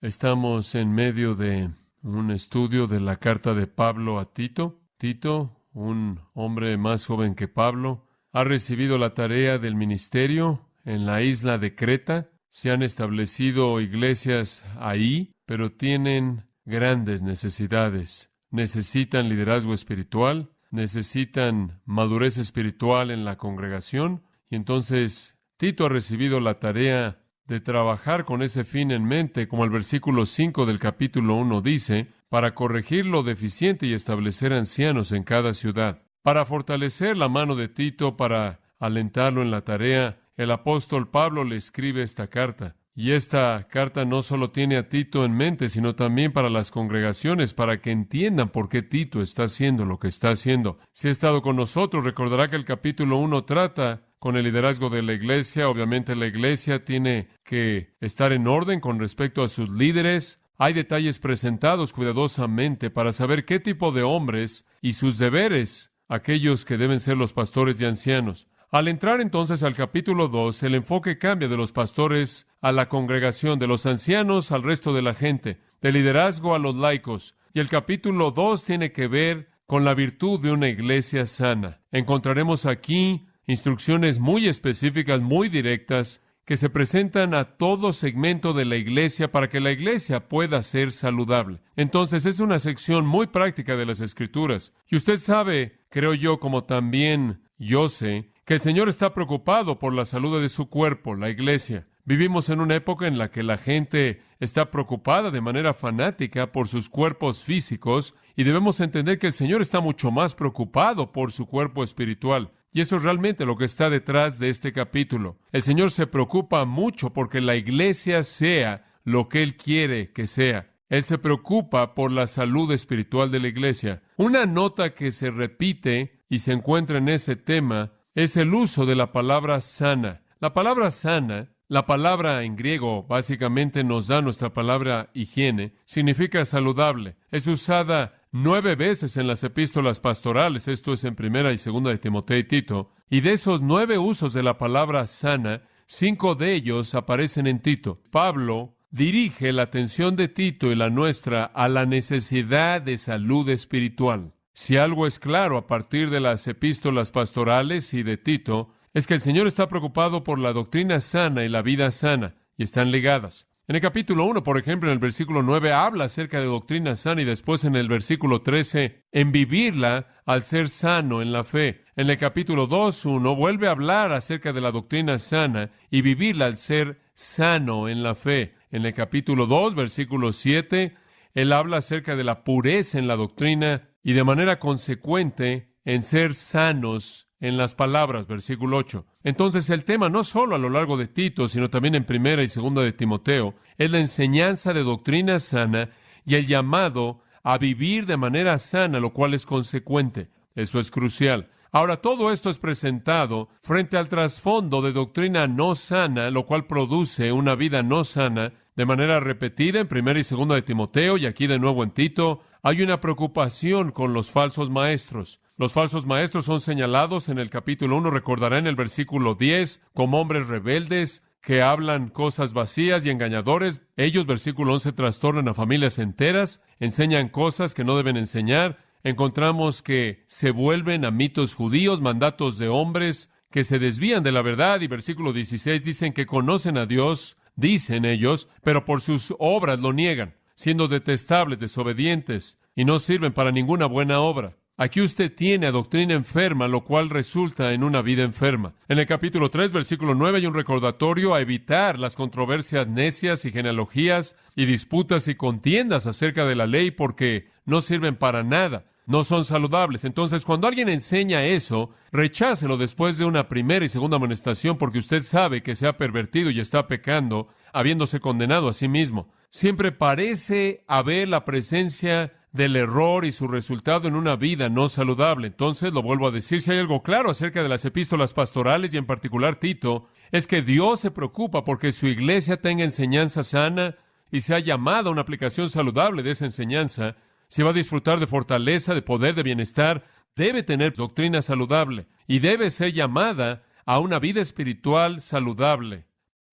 Estamos en medio de un estudio de la carta de Pablo a Tito. Tito, un hombre más joven que Pablo, ha recibido la tarea del ministerio en la isla de Creta. Se han establecido iglesias ahí, pero tienen grandes necesidades. Necesitan liderazgo espiritual, necesitan madurez espiritual en la congregación, y entonces Tito ha recibido la tarea de trabajar con ese fin en mente, como el versículo 5 del capítulo 1 dice, para corregir lo deficiente y establecer ancianos en cada ciudad. Para fortalecer la mano de Tito, para alentarlo en la tarea, el apóstol Pablo le escribe esta carta. Y esta carta no solo tiene a Tito en mente, sino también para las congregaciones, para que entiendan por qué Tito está haciendo lo que está haciendo. Si ha estado con nosotros, recordará que el capítulo 1 trata con el liderazgo de la iglesia. Obviamente la iglesia tiene que estar en orden con respecto a sus líderes. Hay detalles presentados cuidadosamente para saber qué tipo de hombres y sus deberes, aquellos que deben ser los pastores y ancianos. Al entrar entonces al capítulo 2, el enfoque cambia de los pastores a la congregación, de los ancianos al resto de la gente, del liderazgo a los laicos. Y el capítulo 2 tiene que ver con la virtud de una iglesia sana. Encontraremos aquí instrucciones muy específicas, muy directas, que se presentan a todo segmento de la iglesia para que la iglesia pueda ser saludable. Entonces es una sección muy práctica de las Escrituras. Y usted sabe, creo yo, como también yo sé, que el Señor está preocupado por la salud de su cuerpo, la iglesia. Vivimos en una época en la que la gente está preocupada de manera fanática por sus cuerpos físicos, y debemos entender que el Señor está mucho más preocupado por su cuerpo espiritual. Y eso es realmente lo que está detrás de este capítulo. El Señor se preocupa mucho porque la iglesia sea lo que Él quiere que sea. Él se preocupa por la salud espiritual de la iglesia. Una nota que se repite y se encuentra en ese tema es el uso de la palabra sana. La palabra sana, la palabra en griego básicamente nos da nuestra palabra higiene, significa saludable. Es usada 9 veces en las epístolas pastorales, esto es en 1 y 2 de Timoteo y Tito, y de esos 9 usos de la palabra sana, 5 de ellos aparecen en Tito. Pablo dirige la atención de Tito y la nuestra a la necesidad de salud espiritual. Si algo es claro a partir de las epístolas pastorales y de Tito, es que el Señor está preocupado por la doctrina sana y la vida sana, y están ligadas. En el capítulo 1, por ejemplo, en el versículo 9, habla acerca de doctrina sana, y después en el versículo 13, en vivirla al ser sano en la fe. En el capítulo 2:1, vuelve a hablar acerca de la doctrina sana y vivirla al ser sano en la fe. En el capítulo 2, versículo 7, él habla acerca de la pureza en la doctrina y de manera consecuente en ser sanos en las palabras, versículo 8. Entonces el tema no solo a lo largo de Tito, sino también en 1 y 2 de Timoteo, es la enseñanza de doctrina sana y el llamado a vivir de manera sana, lo cual es consecuente. Eso es crucial. Ahora, todo esto es presentado frente al trasfondo de doctrina no sana, lo cual produce una vida no sana, de manera repetida en 1 y 2 de Timoteo y aquí de nuevo en Tito. Hay una preocupación con los falsos maestros. Los falsos maestros son señalados en el capítulo 1, recordará en el versículo 10, como hombres rebeldes que hablan cosas vacías y engañadores. Ellos, versículo 11, trastornan a familias enteras, enseñan cosas que no deben enseñar. Encontramos que se vuelven a mitos judíos, mandatos de hombres que se desvían de la verdad. Y versículo 16 dicen que conocen a Dios, dicen ellos, pero por sus obras lo niegan, siendo detestables, desobedientes, y no sirven para ninguna buena obra. Aquí usted tiene a doctrina enferma, lo cual resulta en una vida enferma. En el capítulo 3, versículo 9, hay un recordatorio a evitar las controversias necias y genealogías y disputas y contiendas acerca de la ley porque no sirven para nada, no son saludables. Entonces, cuando alguien enseña eso, rechácelo después de una primera y segunda amonestación porque usted sabe que se ha pervertido y está pecando, habiéndose condenado a sí mismo. Siempre parece haber la presencia del error y su resultado en una vida no saludable. Entonces, lo vuelvo a decir, si hay algo claro acerca de las epístolas pastorales y en particular Tito, es que Dios se preocupa porque su iglesia tenga enseñanza sana y sea llamada a una aplicación saludable de esa enseñanza. Si va a disfrutar de fortaleza, de poder, de bienestar, debe tener doctrina saludable y debe ser llamada a una vida espiritual saludable.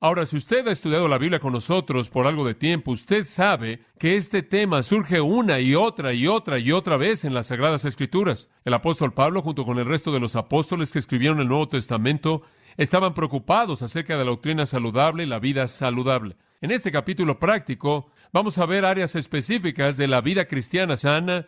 Ahora, si usted ha estudiado la Biblia con nosotros por algo de tiempo, usted sabe que este tema surge una y otra y otra y otra vez en las Sagradas Escrituras. El apóstol Pablo, junto con el resto de los apóstoles que escribieron el Nuevo Testamento, estaban preocupados acerca de la doctrina saludable y la vida saludable. En este capítulo práctico, vamos a ver áreas específicas de la vida cristiana sana.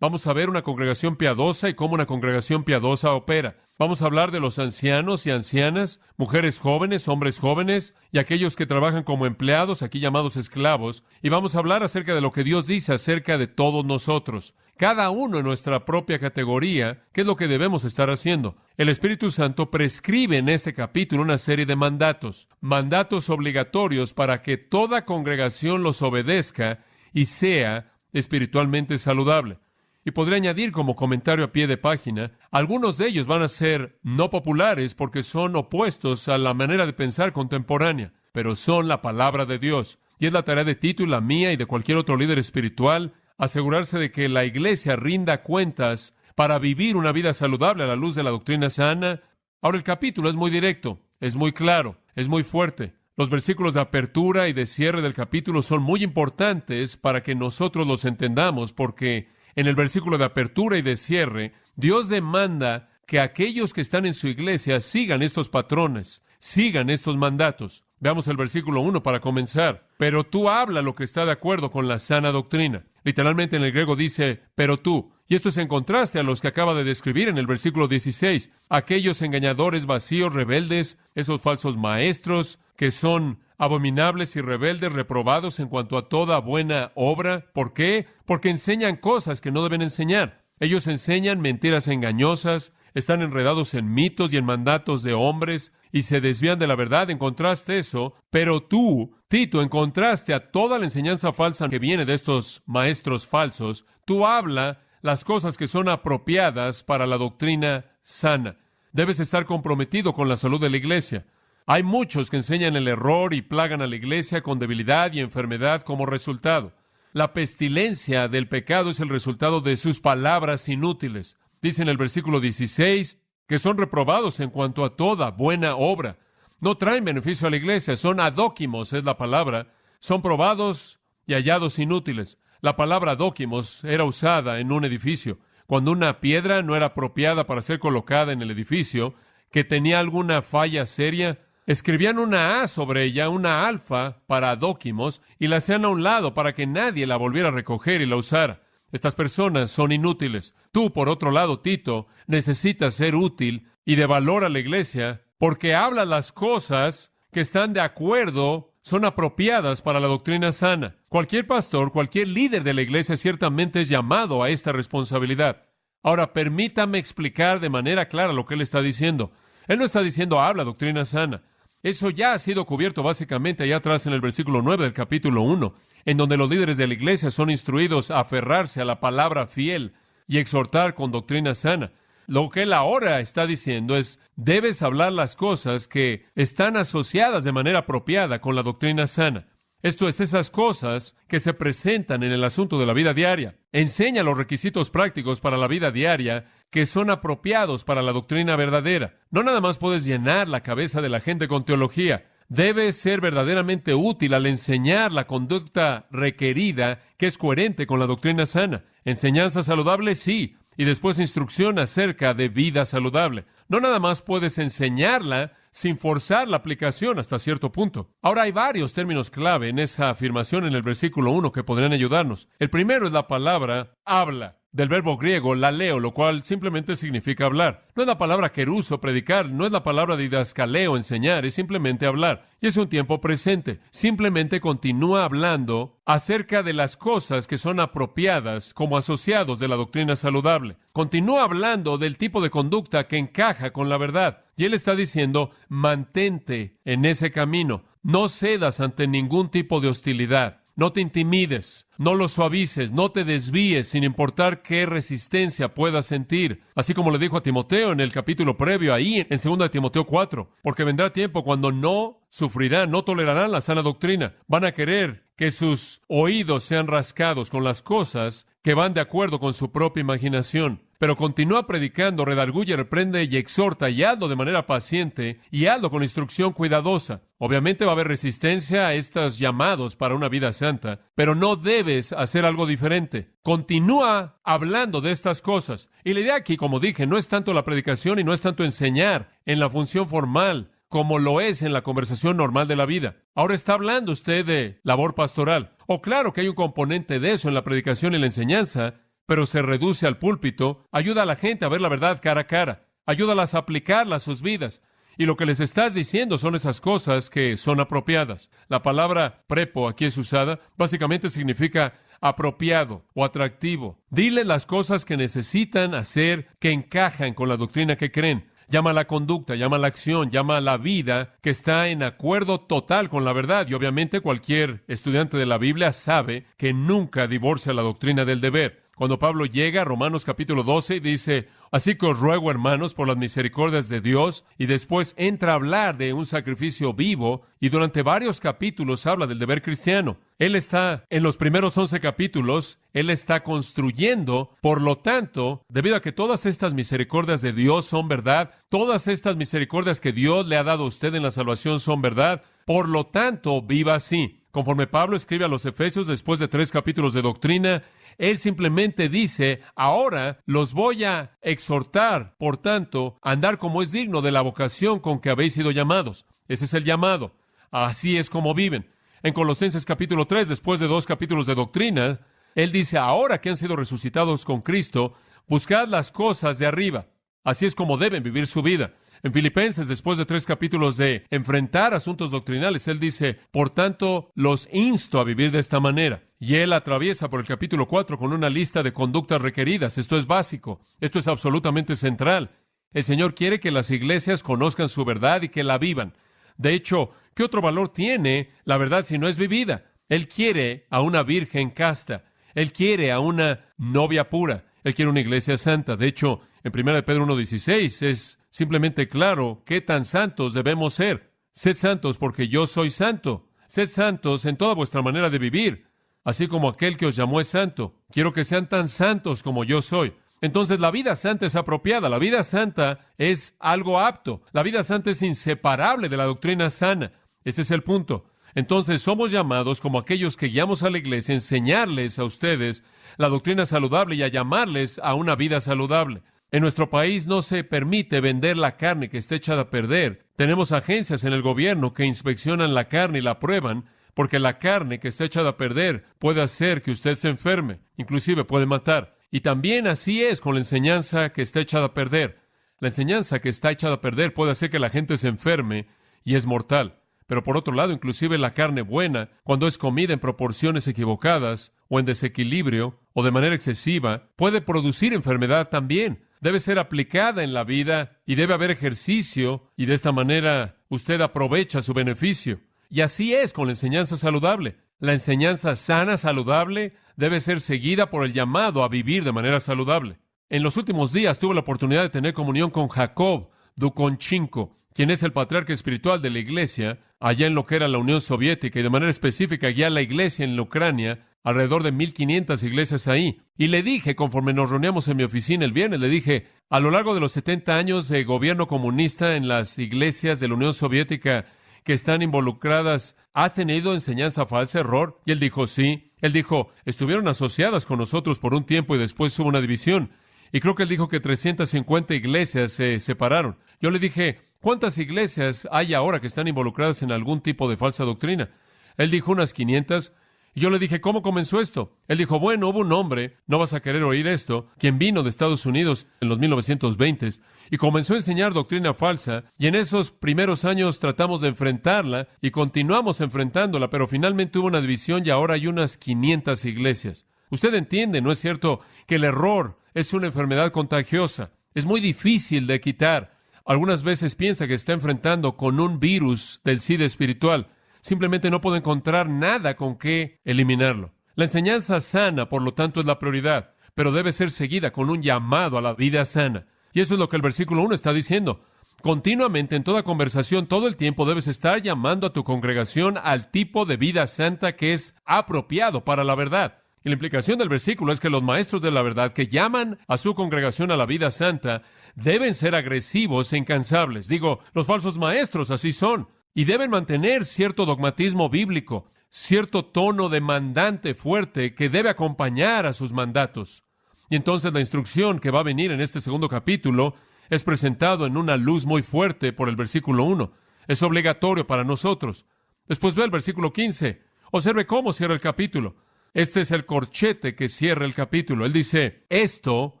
Vamos a ver una congregación piadosa y cómo una congregación piadosa opera. Vamos a hablar de los ancianos y ancianas, mujeres jóvenes, hombres jóvenes y aquellos que trabajan como empleados, aquí llamados esclavos. Y vamos a hablar acerca de lo que Dios dice acerca de todos nosotros. Cada uno en nuestra propia categoría, ¿qué es lo que debemos estar haciendo? El Espíritu Santo prescribe en este capítulo una serie de mandatos obligatorios para que toda congregación los obedezca y sea espiritualmente saludable. Y podría añadir como comentario a pie de página, algunos de ellos van a ser no populares porque son opuestos a la manera de pensar contemporánea, pero son la palabra de Dios. Y es la tarea de Tito y la mía y de cualquier otro líder espiritual asegurarse de que la iglesia rinda cuentas para vivir una vida saludable a la luz de la doctrina sana. Ahora, el capítulo es muy directo, es muy claro, es muy fuerte. Los versículos de apertura y de cierre del capítulo son muy importantes para que nosotros los entendamos, porque en el versículo de apertura y de cierre, Dios demanda que aquellos que están en su iglesia sigan estos patrones, sigan estos mandatos. Veamos el versículo 1 para comenzar. Pero tú habla lo que está de acuerdo con la sana doctrina. Literalmente en el griego dice, pero tú. Y esto es en contraste a los que acaba de describir en el versículo 16. Aquellos engañadores vacíos, rebeldes, esos falsos maestros que son abominables y rebeldes, reprobados en cuanto a toda buena obra. ¿Por qué? Porque enseñan cosas que no deben enseñar. Ellos enseñan mentiras engañosas, están enredados en mitos y en mandatos de hombres y se desvían de la verdad. Encontraste eso, pero tú, Tito, encontraste a toda la enseñanza falsa que viene de estos maestros falsos. Tú habla las cosas que son apropiadas para la doctrina sana. Debes estar comprometido con la salud de la iglesia. Hay muchos que enseñan el error y plagan a la iglesia con debilidad y enfermedad como resultado. La pestilencia del pecado es el resultado de sus palabras inútiles. Dice en el versículo 16 que son reprobados en cuanto a toda buena obra. No traen beneficio a la iglesia, son adóquimos, es la palabra. Son probados y hallados inútiles. La palabra adóquimos era usada en un edificio. Cuando una piedra no era apropiada para ser colocada en el edificio, que tenía alguna falla seria, escribían una A sobre ella, una alfa para adóquimos, y la hacían a un lado para que nadie la volviera a recoger y la usara. Estas personas son inútiles. Tú, por otro lado, Tito, necesitas ser útil y de valor a la iglesia, porque habla las cosas que están de acuerdo, son apropiadas para la doctrina sana. Cualquier pastor, cualquier líder de la iglesia ciertamente es llamado a esta responsabilidad. Ahora, permítame explicar de manera clara lo que él está diciendo. Él no está diciendo habla doctrina sana. Eso ya ha sido cubierto básicamente allá atrás en el versículo 9 del capítulo 1, en donde los líderes de la iglesia son instruidos a aferrarse a la palabra fiel y exhortar con doctrina sana. Lo que él ahora está diciendo es, debes hablar las cosas que están asociadas de manera apropiada con la doctrina sana. Esto es, esas cosas que se presentan en el asunto de la vida diaria. Enseña los requisitos prácticos para la vida diaria que son apropiados para la doctrina verdadera. No nada más puedes llenar la cabeza de la gente con teología. Debes ser verdaderamente útil al enseñar la conducta requerida que es coherente con la doctrina sana. Enseñanza saludable, sí, y después instrucción acerca de vida saludable. No nada más puedes enseñarla sin forzar la aplicación hasta cierto punto. Ahora hay varios términos clave en esa afirmación en el versículo 1 que podrían ayudarnos. El primero es la palabra habla, del verbo griego laleo, lo cual simplemente significa hablar. No es la palabra keruso, predicar, no es la palabra didascaleo, enseñar, es simplemente hablar. Y es un tiempo presente. Simplemente continúa hablando acerca de las cosas que son apropiadas como asociados de la doctrina saludable. Continúa hablando del tipo de conducta que encaja con la verdad. Y él está diciendo, mantente en ese camino. No cedas ante ningún tipo de hostilidad. No te intimides, no lo suavices, no te desvíes sin importar qué resistencia puedas sentir. Así como le dijo a Timoteo en el capítulo previo, ahí en 2 Timoteo 4. Porque vendrá tiempo cuando no sufrirán, no tolerarán la sana doctrina. Van a querer que sus oídos sean rascados con las cosas que van de acuerdo con su propia imaginación. pero continúa predicando, redarguye, reprende y exhorta, y hazlo de manera paciente, y hazlo con instrucción cuidadosa. Obviamente va a haber resistencia a estos llamados para una vida santa, pero no debes hacer algo diferente. Continúa hablando de estas cosas. Y la idea aquí, como dije, no es tanto la predicación y no es tanto enseñar en la función formal, como lo es en la conversación normal de la vida. Ahora está hablando usted de labor pastoral. Claro que hay un componente de eso en la predicación y la enseñanza, pero se reduce al púlpito, ayuda a la gente a ver la verdad cara a cara, ayúdalas a aplicarla a sus vidas. Y lo que les estás diciendo son esas cosas que son apropiadas. La palabra prepo aquí es usada, básicamente significa apropiado o atractivo. Dile las cosas que necesitan hacer que encajan con la doctrina que creen. Llama a la conducta, llama a la acción, llama a la vida que está en acuerdo total con la verdad. Y obviamente cualquier estudiante de la Biblia sabe que nunca divorcia la doctrina del deber. Cuando Pablo llega a Romanos capítulo 12 y dice, así que os ruego, hermanos, por las misericordias de Dios, y después entra a hablar de un sacrificio vivo, y durante varios capítulos habla del deber cristiano. Él está, en los primeros 11 capítulos, él está construyendo, por lo tanto, debido a que todas estas misericordias de Dios son verdad, todas estas misericordias que Dios le ha dado a usted en la salvación son verdad, por lo tanto, viva así. Conforme Pablo escribe a los Efesios después de 3 capítulos de doctrina, él simplemente dice, ahora los voy a exhortar, por tanto, a andar como es digno de la vocación con que habéis sido llamados. Ese es el llamado. Así es como viven. En Colosenses capítulo 3, después de 2 capítulos de doctrina, él dice, ahora que han sido resucitados con Cristo, buscad las cosas de arriba. Así es como deben vivir su vida. En Filipenses, después de 3 capítulos de enfrentar asuntos doctrinales, él dice, por tanto, los insto a vivir de esta manera. Y él atraviesa por el capítulo 4 con una lista de conductas requeridas. Esto es básico. Esto es absolutamente central. El Señor quiere que las iglesias conozcan su verdad y que la vivan. De hecho, ¿qué otro valor tiene la verdad si no es vivida? Él quiere a una virgen casta. Él quiere a una novia pura. Él quiere una iglesia santa. De hecho, en 1 Pedro 1:16 es simplemente claro qué tan santos debemos ser. Sed santos porque yo soy santo. Sed santos en toda vuestra manera de vivir, así como aquel que os llamó es santo. Quiero que sean tan santos como yo soy. Entonces la vida santa es apropiada, la vida santa es algo apto, la vida santa es inseparable de la doctrina sana. Ese es el punto. Entonces somos llamados como aquellos que guiamos a la iglesia a enseñarles a ustedes la doctrina saludable y a llamarles a una vida saludable. En nuestro país no se permite vender la carne que está echada a perder. Tenemos agencias en el gobierno que inspeccionan la carne y la prueban, porque la carne que está echada a perder puede hacer que usted se enferme, inclusive puede matar. Y también así es con la enseñanza que está echada a perder. La enseñanza que está echada a perder puede hacer que la gente se enferme y es mortal. Pero por otro lado, inclusive la carne buena, cuando es comida en proporciones equivocadas, o en desequilibrio, o de manera excesiva, puede producir enfermedad también. Debe ser aplicada en la vida y debe haber ejercicio, y de esta manera usted aprovecha su beneficio. Y así es con la enseñanza saludable. La enseñanza sana, saludable, debe ser seguida por el llamado a vivir de manera saludable. En los últimos días tuve la oportunidad de tener comunión con Jacob Dukonchenko, quien es el patriarca espiritual de la iglesia allá en lo que era la Unión Soviética, y de manera específica guía a la iglesia en la Ucrania, alrededor de 1,500 iglesias ahí. Y le dije, conforme nos reuníamos en mi oficina el viernes, le dije, a lo largo de los 70 años de gobierno comunista en las iglesias de la Unión Soviética que están involucradas, ¿has tenido enseñanza falsa, error? Y él dijo, sí. Él dijo, estuvieron asociadas con nosotros por un tiempo y después hubo una división. Y creo que él dijo que 350 iglesias se separaron. Yo le dije, ¿cuántas iglesias hay ahora que están involucradas en algún tipo de falsa doctrina? Él dijo unas 500. Y yo le dije, ¿cómo comenzó esto? Él dijo, bueno, hubo un hombre, no vas a querer oír esto, quien vino de Estados Unidos en los 1920s y comenzó a enseñar doctrina falsa, y en esos primeros años tratamos de enfrentarla y continuamos enfrentándola, pero finalmente hubo una división y ahora hay unas 500 iglesias. Usted entiende, ¿no es cierto?, que el error es una enfermedad contagiosa. Es muy difícil de quitar. Algunas veces piensa que está enfrentando con un virus del SIDA espiritual. Simplemente no puedo encontrar nada con qué eliminarlo. La enseñanza sana, por lo tanto, es la prioridad, pero debe ser seguida con un llamado a la vida sana. Y eso es lo que el versículo 1 está diciendo. Continuamente, en toda conversación, todo el tiempo, debes estar llamando a tu congregación al tipo de vida santa que es apropiado para la verdad. Y la implicación del versículo es que los maestros de la verdad que llaman a su congregación a la vida santa deben ser agresivos e incansables. Digo, los falsos maestros así son. Y deben mantener cierto dogmatismo bíblico, cierto tono demandante fuerte que debe acompañar a sus mandatos. Y entonces la instrucción que va a venir en este segundo capítulo es presentado en una luz muy fuerte por el versículo 1. Es obligatorio para nosotros. Después ve el versículo 15. Observe cómo cierra el capítulo. Este es el corchete que cierra el capítulo. Él dice, esto,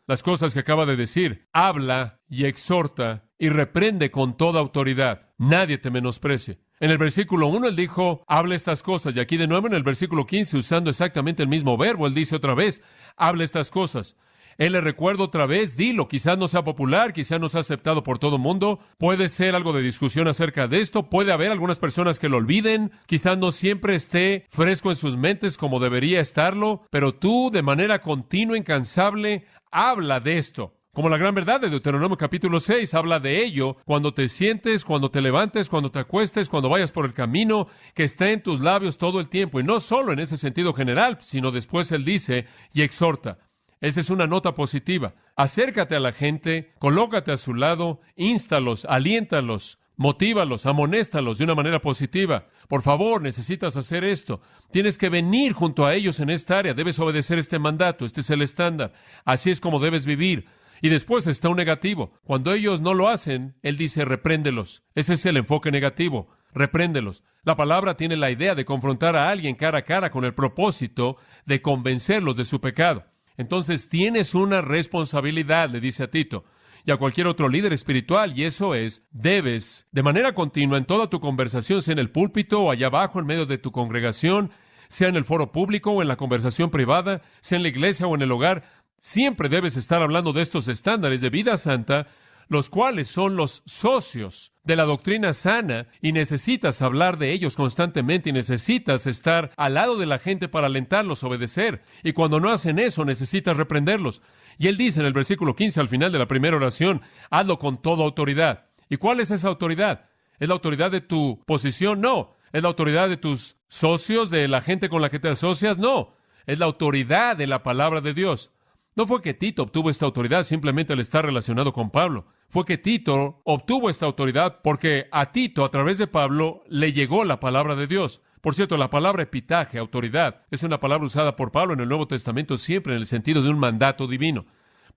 las cosas que acaba de decir, habla y exhorta y reprende con toda autoridad. Nadie te menosprecie. En el versículo 1 él dijo, habla estas cosas. Y aquí de nuevo en el versículo 15, usando exactamente el mismo verbo, él dice otra vez, habla estas cosas. Él le recuerda otra vez, dilo, quizás no sea popular, quizás no sea aceptado por todo el mundo, puede ser algo de discusión acerca de esto, puede haber algunas personas que lo olviden, quizás no siempre esté fresco en sus mentes como debería estarlo, pero tú de manera continua, incansable, habla de esto. Como la gran verdad de Deuteronomio capítulo 6 habla de ello cuando te sientes, cuando te levantes, cuando te acuestes, cuando vayas por el camino, que está en tus labios todo el tiempo, y no solo en ese sentido general, sino después él dice, y exhorta. Esa es una nota positiva. Acércate a la gente, colócate a su lado,ínstalos, aliéntalos, motívalos, amonéstalos de una manera positiva. Por favor, necesitas hacer esto. Tienes que venir junto a ellos en esta área. Debes obedecer este mandato. Este es el estándar. Así es como debes vivir. Y después está un negativo. Cuando ellos no lo hacen, él dice, repréndelos. Ese es el enfoque negativo. Repréndelos. La palabra tiene la idea de confrontar a alguien cara a cara con el propósito de convencerlos de su pecado. Entonces tienes una responsabilidad, le dice a Tito, y a cualquier otro líder espiritual, y eso es, debes, de manera continua, en toda tu conversación, sea en el púlpito o allá abajo, en medio de tu congregación, sea en el foro público o en la conversación privada, sea en la iglesia o en el hogar, siempre debes estar hablando de estos estándares de vida santa, los cuales son los socios de la doctrina sana, y necesitas hablar de ellos constantemente, y necesitas estar al lado de la gente para alentarlos a obedecer, y cuando no hacen eso, necesitas reprenderlos. Y él dice en el versículo 15, al final de la primera oración, hazlo con toda autoridad. ¿Y cuál es esa autoridad? ¿Es la autoridad de tu posición? No. ¿Es la autoridad de tus socios, de la gente con la que te asocias? No. Es la autoridad de la palabra de Dios. No fue que Tito obtuvo esta autoridad simplemente al estar relacionado con Pablo. Fue que Tito obtuvo esta autoridad porque a Tito, a través de Pablo, le llegó la palabra de Dios. Por cierto, la palabra epitaje, autoridad, es una palabra usada por Pablo en el Nuevo Testamento siempre en el sentido de un mandato divino.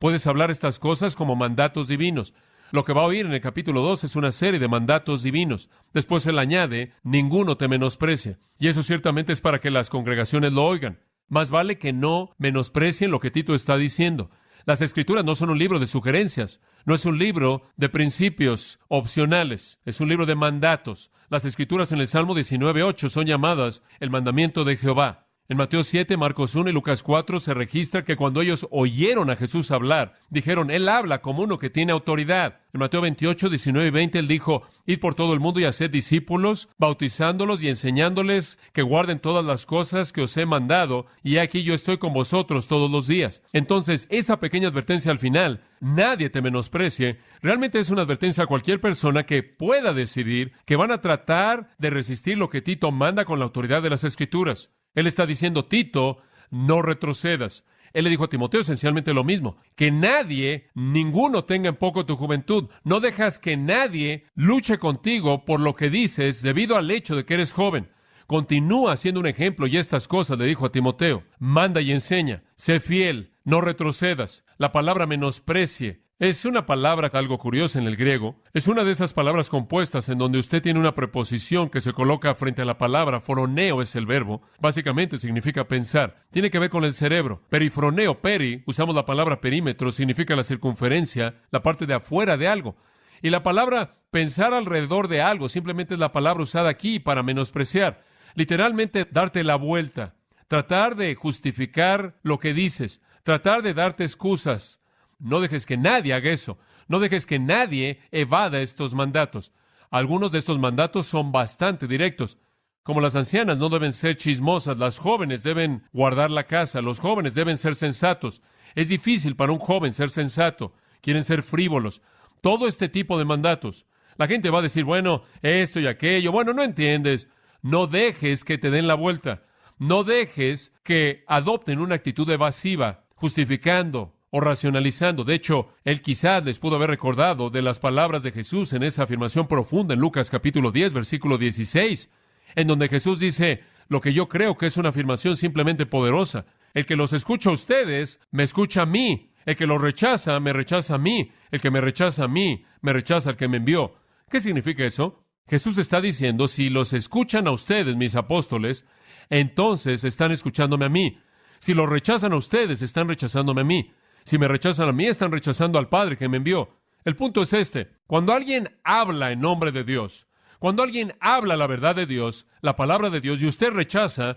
Puedes hablar estas cosas como mandatos divinos. Lo que va a oír en el capítulo 2 es una serie de mandatos divinos. Después él añade, ninguno te menosprecie. Y eso ciertamente es para que las congregaciones lo oigan. Más vale que no menosprecien lo que Tito está diciendo. Las Escrituras no son un libro de sugerencias, no es un libro de principios opcionales, es un libro de mandatos. Las Escrituras en el Salmo 19:8 son llamadas el mandamiento de Jehová. En Mateo 7, Marcos 1 y Lucas 4 se registra que cuando ellos oyeron a Jesús hablar, dijeron, Él habla como uno que tiene autoridad. En Mateo 28, 19 y 20, Él dijo, id por todo el mundo y haced discípulos, bautizándolos y enseñándoles que guarden todas las cosas que os he mandado, y aquí yo estoy con vosotros todos los días. Entonces, esa pequeña advertencia al final, nadie te menosprecie, realmente es una advertencia a cualquier persona que pueda decidir que van a tratar de resistir lo que Tito manda con la autoridad de las Escrituras. Él está diciendo, Tito, no retrocedas. Él le dijo a Timoteo esencialmente lo mismo, que nadie, ninguno tenga en poco tu juventud. No dejas que nadie luche contigo por lo que dices debido al hecho de que eres joven. Continúa siendo un ejemplo y estas cosas le dijo a Timoteo. Manda y enseña. Sé fiel, no retrocedas. La palabra menosprecie es una palabra algo curiosa en el griego. Es una de esas palabras compuestas en donde usted tiene una preposición que se coloca frente a la palabra. Foroneo es el verbo. Básicamente significa pensar. Tiene que ver con el cerebro. Perifroneo, peri, usamos la palabra perímetro, significa la circunferencia, la parte de afuera de algo. Y la palabra pensar alrededor de algo simplemente es la palabra usada aquí para menospreciar. Literalmente darte la vuelta. Tratar de justificar lo que dices. Tratar de darte excusas. No dejes que nadie haga eso. No dejes que nadie evada estos mandatos. Algunos de estos mandatos son bastante directos. Como las ancianas no deben ser chismosas, las jóvenes deben guardar la casa, los jóvenes deben ser sensatos. Es difícil para un joven ser sensato. Quieren ser frívolos. Todo este tipo de mandatos. La gente va a decir, bueno, esto y aquello. Bueno, no entiendes. No dejes que te den la vuelta. No dejes que adopten una actitud evasiva, justificando o racionalizando. De hecho, él quizás les pudo haber recordado de las palabras de Jesús en esa afirmación profunda en Lucas capítulo 10, versículo 16, en donde Jesús dice lo que yo creo que es una afirmación simplemente poderosa. El que los escucha a ustedes, me escucha a mí. El que los rechaza, me rechaza a mí. El que me rechaza a mí, me rechaza al que me envió. ¿Qué significa eso? Jesús está diciendo, si los escuchan a ustedes, mis apóstoles, entonces están escuchándome a mí. Si los rechazan a ustedes, están rechazándome a mí. Si me rechazan a mí, están rechazando al Padre que me envió. El punto es este. Cuando alguien habla en nombre de Dios, cuando alguien habla la verdad de Dios, la palabra de Dios, y usted rechaza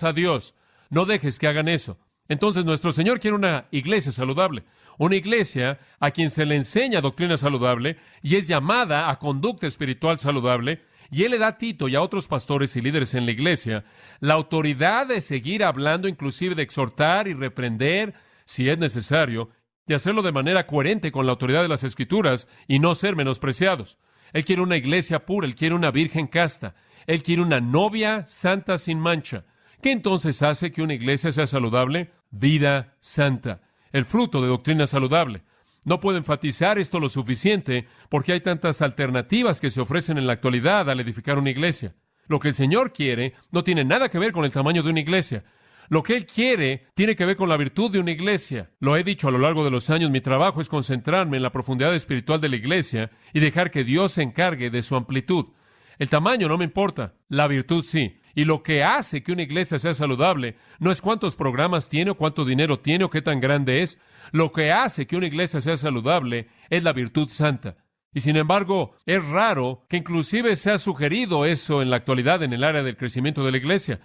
a Dios. No dejes que hagan eso. Entonces, nuestro Señor quiere una iglesia saludable, una iglesia a quien se le enseña doctrina saludable y es llamada a conducta espiritual saludable, y Él le da a Tito y a otros pastores y líderes en la iglesia la autoridad de seguir hablando, inclusive de exhortar y reprender, si es necesario, de hacerlo de manera coherente con la autoridad de las Escrituras y no ser menospreciados. Él quiere una iglesia pura, Él quiere una virgen casta, Él quiere una novia santa sin mancha. ¿Qué entonces hace que una iglesia sea saludable? Vida santa, el fruto de doctrina saludable. No puedo enfatizar esto lo suficiente porque hay tantas alternativas que se ofrecen en la actualidad al edificar una iglesia. Lo que el Señor quiere no tiene nada que ver con el tamaño de una iglesia. Lo que Él quiere tiene que ver con la virtud de una iglesia. Lo he dicho a lo largo de los años, mi trabajo es concentrarme en la profundidad espiritual de la iglesia y dejar que Dios se encargue de su amplitud. El tamaño no me importa, la virtud sí. Y lo que hace que una iglesia sea saludable no es cuántos programas tiene o cuánto dinero tiene o qué tan grande es. Lo que hace que una iglesia sea saludable es la virtud santa. Y sin embargo, es raro que inclusive se ha sugerido eso en la actualidad en el área del crecimiento de la iglesia.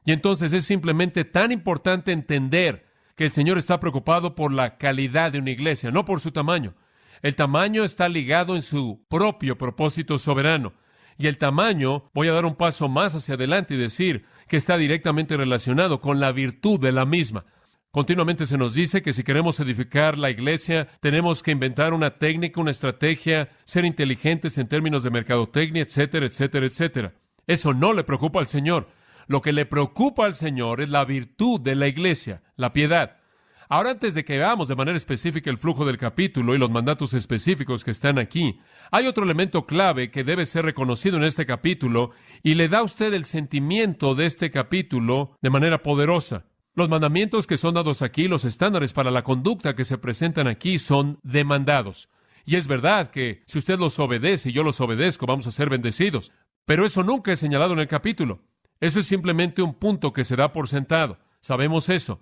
Y entonces es simplemente tan importante entender que el Señor está preocupado por la calidad de una iglesia, no por su tamaño. El tamaño está ligado en su propio propósito soberano. Y el tamaño, voy a dar un paso más hacia adelante y decir que está directamente relacionado con la virtud de la misma. Continuamente se nos dice que si queremos edificar la iglesia, tenemos que inventar una técnica, una estrategia, ser inteligentes en términos de mercadotecnia, etcétera, etcétera, etcétera. Eso no le preocupa al Señor. Lo que le preocupa al Señor es la virtud de la iglesia, la piedad. Ahora, antes de que veamos de manera específica el flujo del capítulo y los mandatos específicos que están aquí, hay otro elemento clave que debe ser reconocido en este capítulo y le da a usted el sentimiento de este capítulo de manera poderosa. Los mandamientos que son dados aquí, los estándares para la conducta que se presentan aquí son demandados. Y es verdad que si usted los obedece y yo los obedezco, vamos a ser bendecidos. Pero eso nunca es señalado en el capítulo. Eso es simplemente un punto que se da por sentado. Sabemos eso.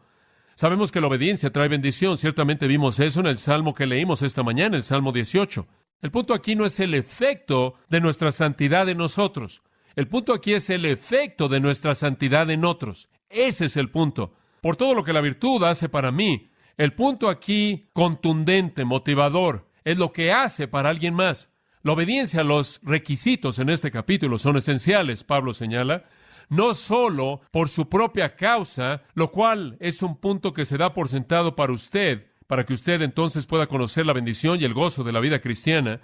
Sabemos que la obediencia trae bendición. Ciertamente vimos eso en el Salmo que leímos esta mañana, el Salmo 18. El punto aquí no es el efecto de nuestra santidad en nosotros. El punto aquí es el efecto de nuestra santidad en otros. Ese es el punto. Por todo lo que la virtud hace para mí, el punto aquí contundente, motivador, es lo que hace para alguien más. La obediencia a los requisitos en este capítulo son esenciales, Pablo señala, no solo por su propia causa, lo cual es un punto que se da por sentado para usted, para que usted entonces pueda conocer la bendición y el gozo de la vida cristiana,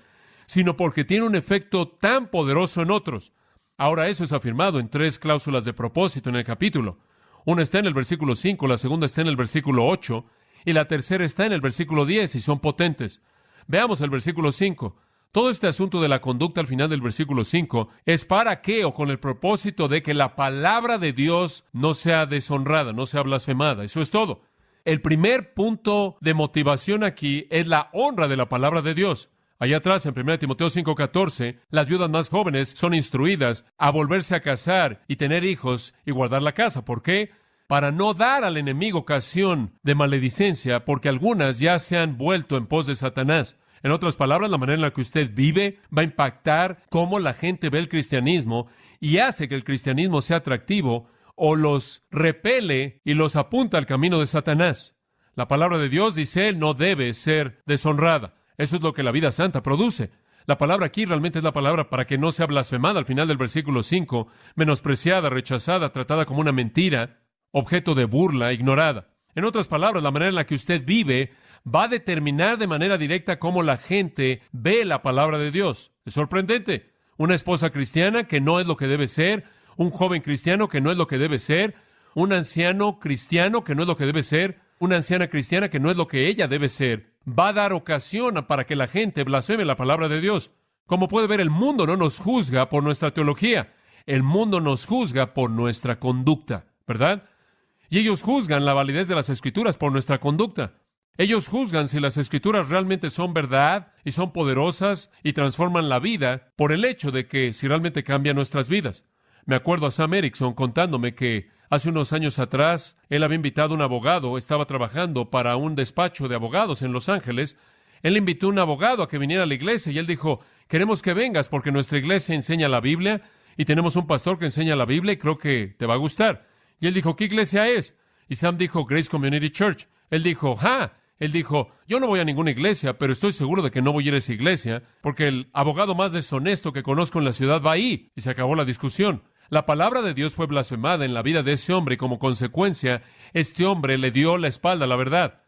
sino porque tiene un efecto tan poderoso en otros. Ahora, eso es afirmado en 3 cláusulas de propósito en el capítulo. Una está en el versículo 5, la segunda está en el versículo 8, y la tercera está en el versículo 10, y son potentes. Veamos el versículo 5. Todo este asunto de la conducta al final del versículo 5 es para qué o con el propósito de que la palabra de Dios no sea deshonrada, no sea blasfemada. Eso es todo. El primer punto de motivación aquí es la honra de la palabra de Dios. Allá atrás, en 1 Timoteo 5:14, las viudas más jóvenes son instruidas a volverse a casar y tener hijos y guardar la casa. ¿Por qué? Para no dar al enemigo ocasión de maledicencia, porque algunas ya se han vuelto en pos de Satanás. En otras palabras, la manera en la que usted vive va a impactar cómo la gente ve el cristianismo y hace que el cristianismo sea atractivo o los repele y los apunta al camino de Satanás. La palabra de Dios, dice él, no debe ser deshonrada. Eso es lo que la vida santa produce. La palabra aquí realmente es la palabra para que no sea blasfemada al final del versículo 5, menospreciada, rechazada, tratada como una mentira, objeto de burla, ignorada. En otras palabras, la manera en la que usted vive va a determinar de manera directa cómo la gente ve la palabra de Dios. Es sorprendente. Una esposa cristiana que no es lo que debe ser, un joven cristiano que no es lo que debe ser, un anciano cristiano que no es lo que debe ser, una anciana cristiana que no es lo que ella debe ser, va a dar ocasión para que la gente blasfeme la palabra de Dios. Como puede ver, el mundo no nos juzga por nuestra teología. El mundo nos juzga por nuestra conducta, ¿verdad? Y ellos juzgan la validez de las Escrituras por nuestra conducta. Ellos juzgan si las Escrituras realmente son verdad y son poderosas y transforman la vida por el hecho de que si realmente cambian nuestras vidas. Me acuerdo a Sam Erickson contándome que hace unos años atrás él había invitado a un abogado, estaba trabajando para un despacho de abogados en Los Ángeles. Él invitó a un abogado a que viniera a la iglesia y él dijo, queremos que vengas porque nuestra iglesia enseña la Biblia y tenemos un pastor que enseña la Biblia y creo que te va a gustar. Y él dijo, ¿qué iglesia es? Y Sam dijo, Grace Community Church. Él dijo, ¡ja! Él dijo, yo no voy a ninguna iglesia, pero estoy seguro de que no voy a ir a esa iglesia, porque el abogado más deshonesto que conozco en la ciudad va ahí. Y se acabó la discusión. La palabra de Dios fue blasfemada en la vida de ese hombre y como consecuencia, este hombre le dio la espalda a la verdad.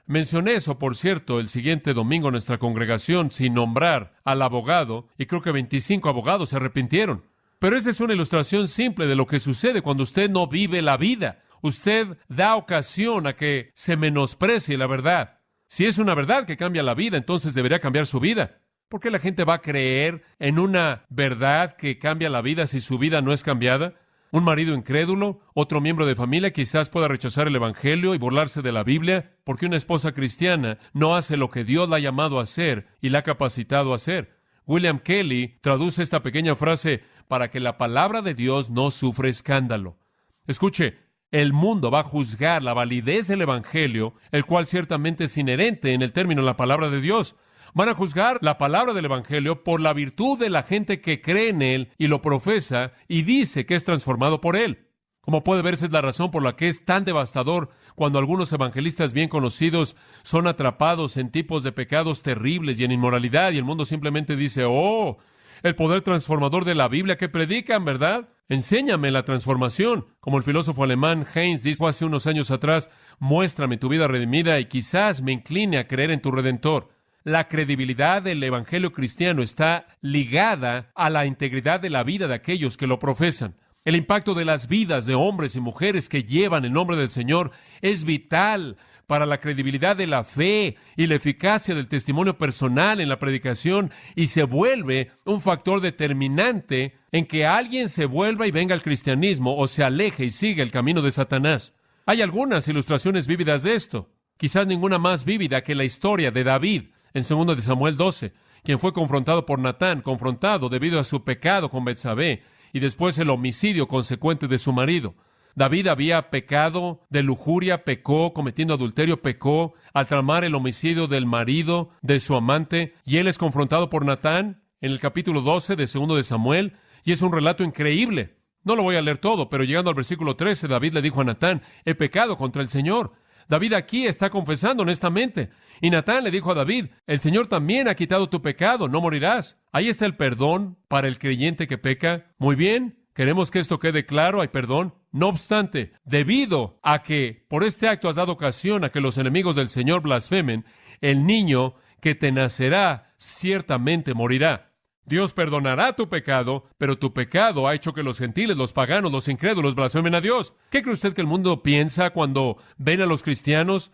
Mencioné eso, por cierto, el siguiente domingo en nuestra congregación sin nombrar al abogado, y creo que 25 abogados se arrepintieron. Pero esa es una ilustración simple de lo que sucede cuando usted no vive la vida. Usted da ocasión a que se menosprecie la verdad. Si es una verdad que cambia la vida, entonces debería cambiar su vida. ¿Por qué la gente va a creer en una verdad que cambia la vida si su vida no es cambiada? Un marido incrédulo, otro miembro de familia quizás pueda rechazar el Evangelio y burlarse de la Biblia porque una esposa cristiana no hace lo que Dios la ha llamado a hacer y la ha capacitado a hacer. William Kelly traduce esta pequeña frase para que la palabra de Dios no sufra escándalo. Escuche, el mundo va a juzgar la validez del Evangelio, el cual ciertamente es inherente en el término la palabra de Dios. Van a juzgar la palabra del Evangelio por la virtud de la gente que cree en él y lo profesa y dice que es transformado por él. Como puede verse, es la razón por la que es tan devastador cuando algunos evangelistas bien conocidos son atrapados en tipos de pecados terribles y en inmoralidad y el mundo simplemente dice, oh, el poder transformador de la Biblia que predican, ¿verdad? Enséñame la transformación. Como el filósofo alemán Heinz dijo hace unos años atrás, muéstrame tu vida redimida y quizás me incline a creer en tu Redentor. La credibilidad del evangelio cristiano está ligada a la integridad de la vida de aquellos que lo profesan. El impacto de las vidas de hombres y mujeres que llevan el nombre del Señor es vital para la credibilidad de la fe y la eficacia del testimonio personal en la predicación y se vuelve un factor determinante en que alguien se vuelva y venga al cristianismo o se aleje y siga el camino de Satanás. Hay algunas ilustraciones vívidas de esto, quizás ninguna más vívida que la historia de David en 2 de Samuel 12, quien fue confrontado por Natán, confrontado debido a su pecado con Betsabé y después el homicidio consecuente de su marido. David había pecado de lujuria, pecó, cometiendo adulterio, pecó, al tramar el homicidio del marido de su amante, y él es confrontado por Natán en el capítulo 12 de 2 de Samuel, y es un relato increíble. No lo voy a leer todo, pero llegando al versículo 13, David le dijo a Natán, he pecado contra el Señor. David aquí está confesando honestamente. Y Natán le dijo a David, el Señor también ha quitado tu pecado, no morirás. Ahí está el perdón para el creyente que peca. Muy bien, queremos que esto quede claro, hay perdón. No obstante, debido a que por este acto has dado ocasión a que los enemigos del Señor blasfemen, el niño que te nacerá ciertamente morirá. Dios perdonará tu pecado, pero tu pecado ha hecho que los gentiles, los paganos, los incrédulos blasfemen a Dios. ¿Qué cree usted que el mundo piensa cuando ven a los cristianos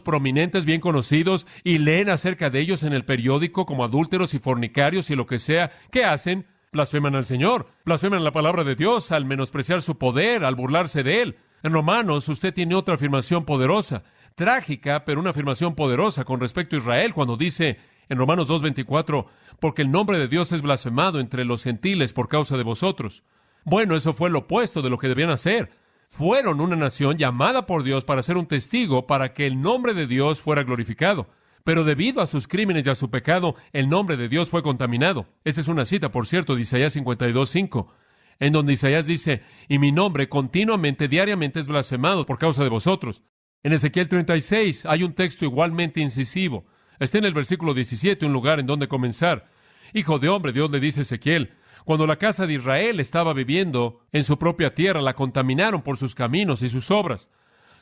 prominentes, bien conocidos, y leen acerca de ellos en el periódico como adúlteros y fornicarios y lo que sea? ¿Qué hacen? Blasfeman al Señor, blasfeman la palabra de Dios al menospreciar su poder, al burlarse de Él. En Romanos usted tiene otra afirmación poderosa, trágica, pero una afirmación poderosa con respecto a Israel cuando dice en Romanos 2:24, porque el nombre de Dios es blasfemado entre los gentiles por causa de vosotros. Bueno, eso fue lo opuesto de lo que debían hacer. Fueron una nación llamada por Dios para ser un testigo para que el nombre de Dios fuera glorificado. Pero debido a sus crímenes y a su pecado, el nombre de Dios fue contaminado. Esa es una cita, por cierto, de Isaías 52:5, en donde Isaías dice, y mi nombre continuamente, diariamente es blasfemado por causa de vosotros. En Ezequiel 36 hay un texto igualmente incisivo. Está en el versículo 17, un lugar en donde comenzar. Hijo de hombre, Dios le dice a Ezequiel, cuando la casa de Israel estaba viviendo en su propia tierra, la contaminaron por sus caminos y sus obras.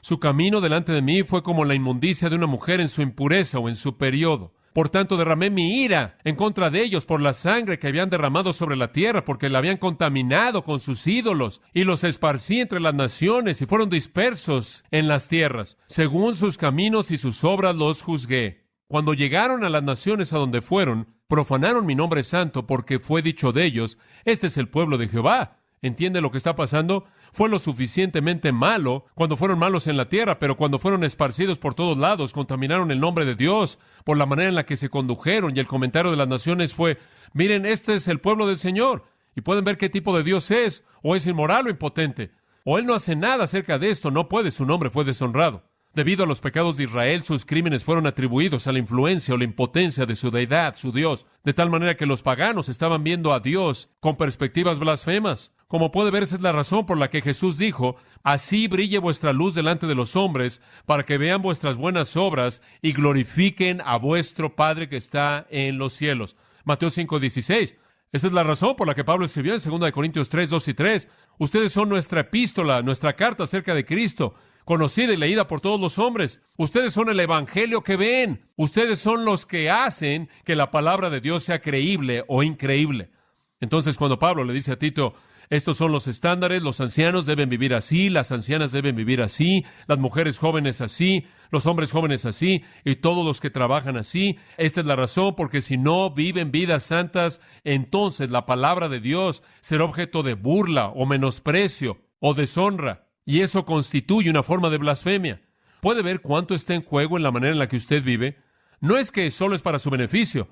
Su camino delante de mí fue como la inmundicia de una mujer en su impureza o en su periodo. Por tanto, derramé mi ira en contra de ellos por la sangre que habían derramado sobre la tierra, porque la habían contaminado con sus ídolos, y los esparcí entre las naciones, y fueron dispersos en las tierras. Según sus caminos y sus obras los juzgué. Cuando llegaron a las naciones a donde fueron, profanaron mi nombre santo, porque fue dicho de ellos, este es el pueblo de Jehová. ¿Entiende lo que está pasando? Fue lo suficientemente malo cuando fueron malos en la tierra, pero cuando fueron esparcidos por todos lados, contaminaron el nombre de Dios por la manera en la que se condujeron, y el comentario de las naciones fue, miren, este es el pueblo del Señor, y pueden ver qué tipo de Dios es, o es inmoral o impotente, o Él no hace nada acerca de esto, no puede, su nombre fue deshonrado. Debido a los pecados de Israel, sus crímenes fueron atribuidos a la influencia o la impotencia de su deidad, su Dios, de tal manera que los paganos estaban viendo a Dios con perspectivas blasfemas. Como puede ver, esa es la razón por la que Jesús dijo, así brille vuestra luz delante de los hombres, para que vean vuestras buenas obras y glorifiquen a vuestro Padre que está en los cielos. Mateo 5:16. Esa es la razón por la que Pablo escribió en 2 Corintios 3, 2 y 3. Ustedes son nuestra epístola, nuestra carta acerca de Cristo, conocida y leída por todos los hombres. Ustedes son el evangelio que ven. Ustedes son los que hacen que la palabra de Dios sea creíble o increíble. Entonces, cuando Pablo le dice a Tito, estos son los estándares, los ancianos deben vivir así, las ancianas deben vivir así, las mujeres jóvenes así, los hombres jóvenes así, y todos los que trabajan así. Esta es la razón, porque si no viven vidas santas, entonces la palabra de Dios será objeto de burla o menosprecio o deshonra, y eso constituye una forma de blasfemia. ¿Puede ver cuánto está en juego en la manera en la que usted vive? No es que solo es para su beneficio.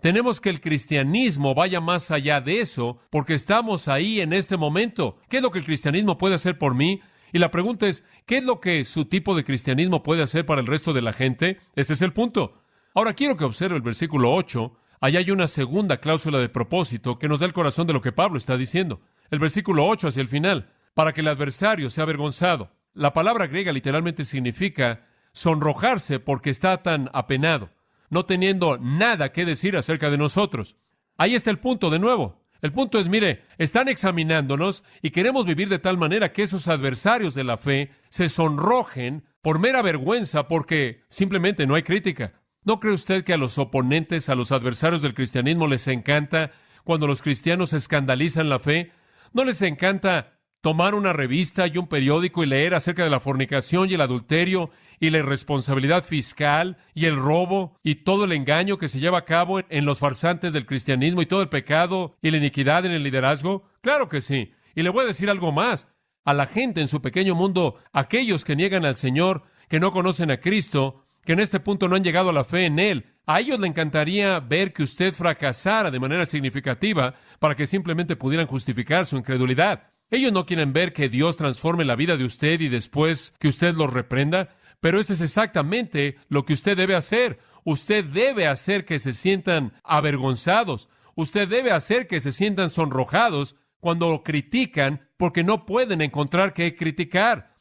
Tenemos que el cristianismo vaya más allá de eso, porque estamos ahí en este momento. ¿Qué es lo que el cristianismo puede hacer por mí? Y la pregunta es, ¿qué es lo que su tipo de cristianismo puede hacer para el resto de la gente? Ese es el punto. Ahora quiero que observe el versículo 8. Allá hay una segunda cláusula de propósito que nos da el corazón de lo que Pablo está diciendo. El versículo 8 hacia el final, para que el adversario sea avergonzado. La palabra griega literalmente significa sonrojarse porque está tan apenado, no teniendo nada que decir acerca de nosotros. Ahí está el punto de nuevo. El punto es, mire, están examinándonos y queremos vivir de tal manera que esos adversarios de la fe se sonrojen por mera vergüenza porque simplemente no hay crítica. ¿No cree usted que a los oponentes, a los adversarios del cristianismo les encanta cuando los cristianos escandalizan la fe? ¿No les encanta tomar una revista y un periódico y leer acerca de la fornicación y el adulterio y la irresponsabilidad fiscal y el robo y todo el engaño que se lleva a cabo en los farsantes del cristianismo y todo el pecado y la iniquidad en el liderazgo? Claro que sí. Y le voy a decir algo más. A la gente en su pequeño mundo, aquellos que niegan al Señor, que no conocen a Cristo, que en este punto no han llegado a la fe en Él, a ellos le encantaría ver que usted fracasara de manera significativa para que simplemente pudieran justificar su incredulidad. Ellos no quieren ver que Dios transforme la vida de usted y después que usted los reprenda, pero eso es exactamente lo que usted debe hacer. Usted debe hacer que se sientan avergonzados. Usted debe hacer que se sientan sonrojados cuando lo critican porque no pueden encontrar qué criticar.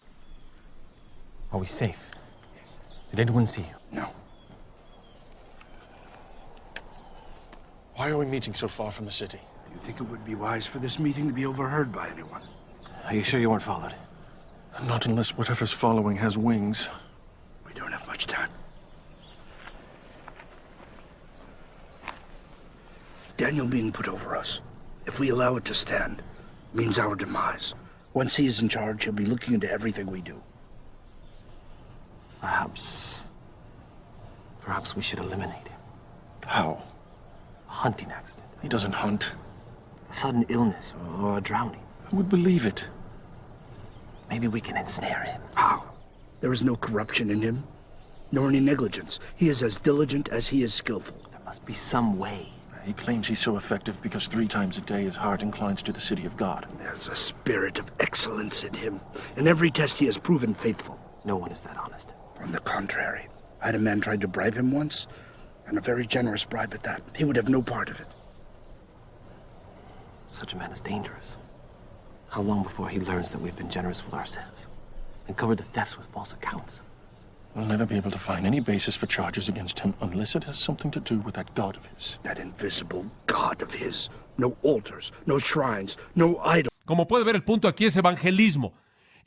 Are we safe? Did anyone see you? No. Why are we meeting so far from the city? You think it would be wise for this meeting to be overheard by anyone? Are you sure you weren't followed? Not unless whatever's following has wings. We don't have much time. Daniel being put over us, if we allow it to stand, means our demise. Once he is in charge, he'll be looking into everything we do. Perhaps we should eliminate him. How? A hunting accident, He doesn't hunt. a sudden illness, or a drowning. Who would believe it? Maybe we can ensnare him. How? There is no corruption in him, nor any negligence. He is as diligent as he is skillful. There must be some way. He claims he's so effective because 3 times a day his heart inclines to the city of God. There's a spirit of excellence in him. In every test he has proven faithful. No one is that honest. On the contrary, I had a man try to bribe him once, and a very generous bribe at that. He would have no part of it. Such a man is dangerous. How long before he learns that we've been generous with ourselves and covered the thefts with false accounts? We'll never be able to find any basis for charges against him unless it has something to do with that God of his. That invisible God of his. No altars, no shrines, no idols. Como puede ver, el punto aquí es evangelismo.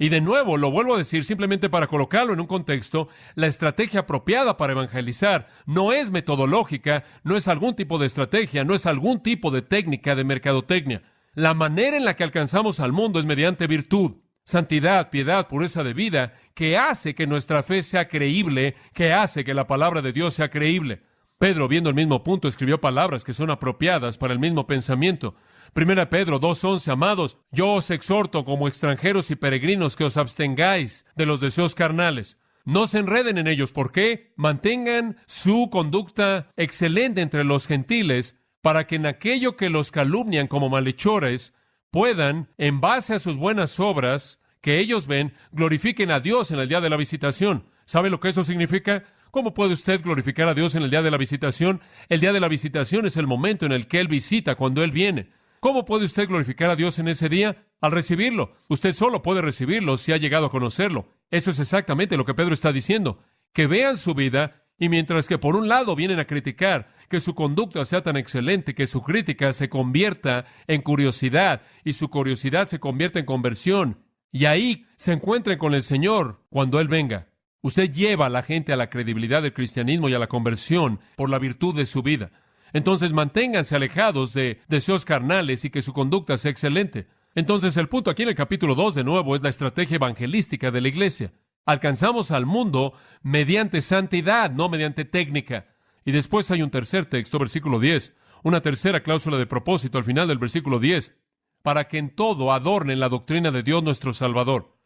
Y de nuevo, lo vuelvo a decir simplemente para colocarlo en un contexto, la estrategia apropiada para evangelizar no es metodológica, no es algún tipo de estrategia, no es algún tipo de técnica de mercadotecnia. La manera en la que alcanzamos al mundo es mediante virtud, santidad, piedad, pureza de vida, que hace que nuestra fe sea creíble, que hace que la palabra de Dios sea creíble. Pedro, viendo el mismo punto, escribió palabras que son apropiadas para el mismo pensamiento. 1 Pedro 2:11, amados, yo os exhorto como extranjeros y peregrinos que os abstengáis de los deseos carnales. No se enreden en ellos. ¿Por qué? Mantengan su conducta excelente entre los gentiles, para que en aquello que los calumnian como malhechores, puedan, en base a sus buenas obras que ellos ven, glorifiquen a Dios en el día de la visitación. ¿Sabe lo que eso significa? ¿Cómo puede usted glorificar a Dios en el día de la visitación? El día de la visitación es el momento en el que Él visita, cuando Él viene. ¿Cómo puede usted glorificar a Dios en ese día? Al recibirlo. Usted solo puede recibirlo si ha llegado a conocerlo. Eso es exactamente lo que Pedro está diciendo. Que vean su vida, y mientras que por un lado vienen a criticar, que su conducta sea tan excelente que su crítica se convierta en curiosidad, y su curiosidad se convierta en conversión, y ahí se encuentren con el Señor cuando Él venga. Usted lleva a la gente a la credibilidad del cristianismo y a la conversión por la virtud de su vida. Entonces manténganse alejados de deseos carnales y que su conducta sea excelente. Entonces el punto aquí en el capítulo 2 de nuevo es la estrategia evangelística de la iglesia. Alcanzamos al mundo mediante santidad, no mediante técnica. Y después hay un tercer texto, versículo 10, una tercera cláusula de propósito al final del versículo 10, para que en todo adornen la doctrina de Dios nuestro Salvador.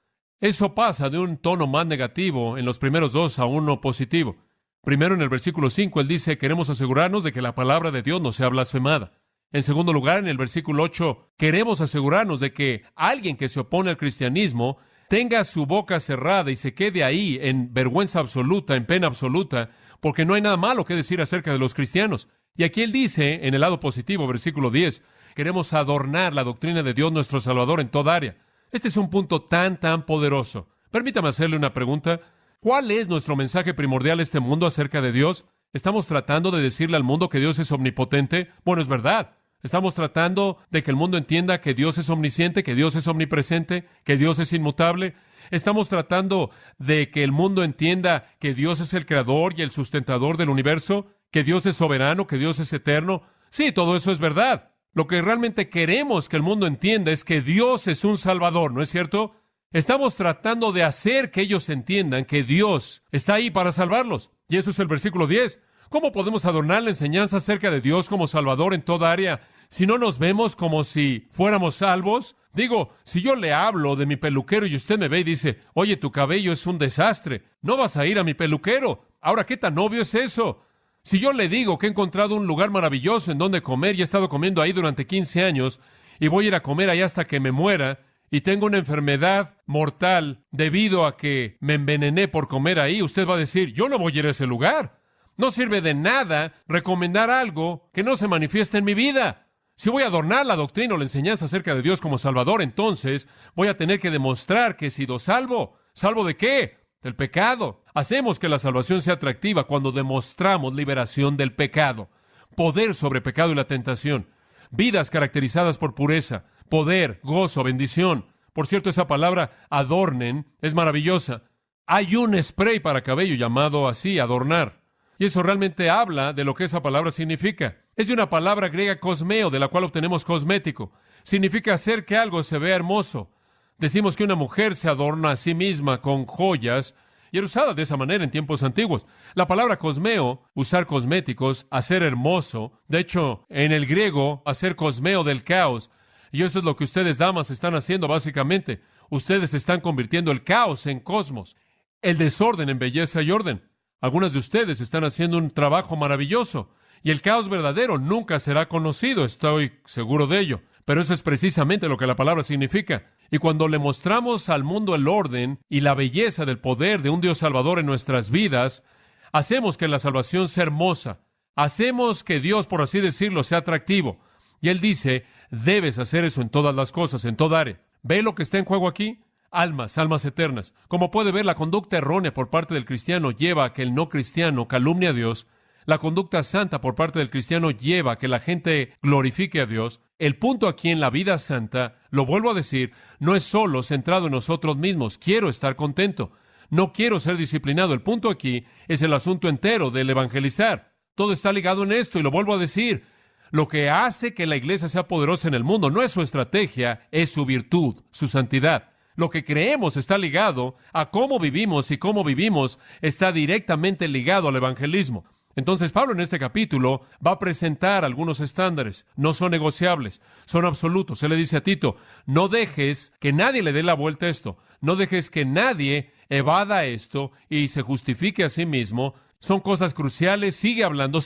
Eso pasa de un tono más negativo en los primeros dos a uno positivo. Primero, en el versículo 5, él dice, queremos asegurarnos de que la palabra de Dios no sea blasfemada. En segundo lugar, en el versículo 8, queremos asegurarnos de que alguien que se opone al cristianismo tenga su boca cerrada y se quede ahí en vergüenza absoluta, en pena absoluta, porque no hay nada malo que decir acerca de los cristianos. Y aquí él dice, en el lado positivo, versículo 10, queremos adornar la doctrina de Dios nuestro Salvador en toda área. Este es un punto tan poderoso. Permítame hacerle una pregunta. ¿Cuál es nuestro mensaje primordial a este mundo acerca de Dios? ¿Estamos tratando de decirle al mundo que Dios es omnipotente? Bueno, es verdad. ¿Estamos tratando de que el mundo entienda que Dios es omnisciente, que Dios es omnipresente, que Dios es inmutable? ¿Estamos tratando de que el mundo entienda que Dios es el creador y el sustentador del universo? ¿Que Dios es soberano, que Dios es eterno? Sí, todo eso es verdad. Lo que realmente queremos que el mundo entienda es que Dios es un Salvador, ¿no es cierto? Estamos tratando de hacer que ellos entiendan que Dios está ahí para salvarlos. Y eso es el versículo 10. ¿Cómo podemos adornar la enseñanza acerca de Dios como Salvador en toda área si no nos vemos como si fuéramos salvos? Digo, si yo le hablo de mi peluquero y usted me ve y dice, oye, tu cabello es un desastre, no vas a ir a mi peluquero. Ahora, ¿qué tan obvio es eso? Si yo le digo que he encontrado un lugar maravilloso en donde comer y he estado comiendo ahí durante 15 años y voy a ir a comer ahí hasta que me muera, y tengo una enfermedad mortal debido a que me envenené por comer ahí, usted va a decir, yo no voy a ir a ese lugar. No sirve de nada recomendar algo que no se manifiesta en mi vida. Si voy a adornar la doctrina o la enseñanza acerca de Dios como Salvador, entonces voy a tener que demostrar que he sido salvo. ¿Salvo de qué? Del pecado. Hacemos que la salvación sea atractiva cuando demostramos liberación del pecado, poder sobre pecado y la tentación, vidas caracterizadas por pureza, poder, gozo, bendición. Por cierto, esa palabra adornen es maravillosa. Hay un spray para cabello llamado así, adornar. Y eso realmente habla de lo que esa palabra significa. Es de una palabra griega cosmeo, de la cual obtenemos cosmético. Significa hacer que algo se vea hermoso. Decimos que una mujer se adorna a sí misma con joyas y era usada de esa manera en tiempos antiguos. La palabra cosmeo, usar cosméticos, hacer hermoso. De hecho, en el griego, hacer cosmeo del caos. Y eso es lo que ustedes, damas, están haciendo básicamente. Ustedes están convirtiendo el caos en cosmos, el desorden en belleza y orden. Algunas de ustedes están haciendo un trabajo maravilloso. Y el caos verdadero nunca será conocido, estoy seguro de ello. Pero eso es precisamente lo que la palabra significa. Y cuando le mostramos al mundo el orden y la belleza del poder de un Dios Salvador en nuestras vidas, hacemos que la salvación sea hermosa. Hacemos que Dios, por así decirlo, sea atractivo. Y Él dice, debes hacer eso en todas las cosas, en toda área. ¿Ve lo que está en juego aquí? Almas eternas. Como puede ver, la conducta errónea por parte del cristiano lleva a que el no cristiano calumnie a Dios, La conducta santa por parte del cristiano lleva a que la gente glorifique a Dios. El punto aquí en la vida santa, lo vuelvo a decir, no es solo centrado en nosotros mismos. Quiero estar contento. No quiero ser disciplinado. El punto aquí es el asunto entero del evangelizar. Todo está ligado en esto y lo vuelvo a decir. Lo que hace que la iglesia sea poderosa en el mundo no es su estrategia, es su virtud, su santidad. Lo que creemos está ligado a cómo vivimos y cómo vivimos está directamente ligado al evangelismo. Entonces Pablo en este capítulo va a presentar algunos estándares. No son negociables, son absolutos. Él le dice a Tito, no dejes que nadie le dé la vuelta a esto. No dejes que nadie evada esto y se justifique a sí mismo. Son cosas cruciales. Sigue hablando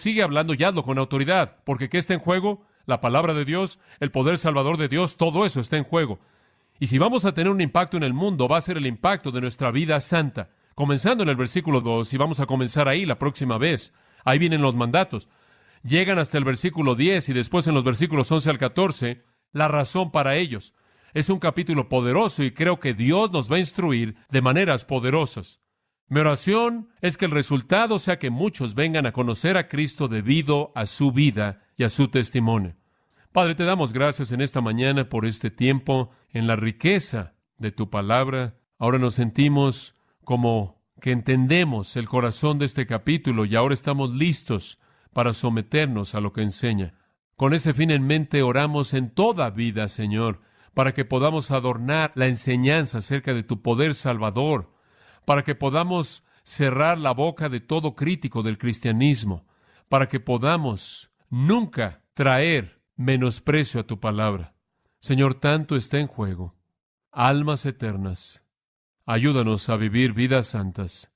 y hazlo con autoridad. Porque ¿qué está en juego? La palabra de Dios, el poder salvador de Dios, todo eso está en juego. Y si vamos a tener un impacto en el mundo, va a ser el impacto de nuestra vida santa. Comenzando en el versículo 2, y vamos a comenzar ahí la próxima vez. Ahí vienen los mandatos. Llegan hasta el versículo 10 y después en los versículos 11 al 14, la razón para ellos. Es un capítulo poderoso y creo que Dios nos va a instruir de maneras poderosas. Mi oración es que el resultado sea que muchos vengan a conocer a Cristo debido a su vida y a su testimonio. Padre, te damos gracias en esta mañana por este tiempo, en la riqueza de tu palabra. Ahora nos sentimos como que entendemos el corazón de este capítulo y ahora estamos listos para someternos a lo que enseña. Con ese fin en mente oramos en toda vida, Señor, para que podamos adornar la enseñanza acerca de tu poder salvador, para que podamos cerrar la boca de todo crítico del cristianismo, para que podamos nunca traer menosprecio a tu palabra. Señor, tanto está en juego. Almas eternas. Ayúdanos a vivir vidas santas.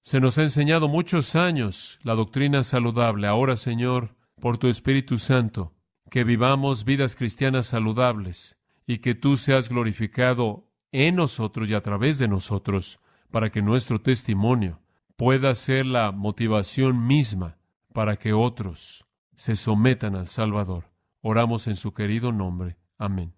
Se nos ha enseñado muchos años la doctrina saludable. Ahora, Señor, por tu Espíritu Santo, que vivamos vidas cristianas saludables y que tú seas glorificado en nosotros y a través de nosotros para que nuestro testimonio pueda ser la motivación misma para que otros se sometan al Salvador. Oramos en su querido nombre. Amén.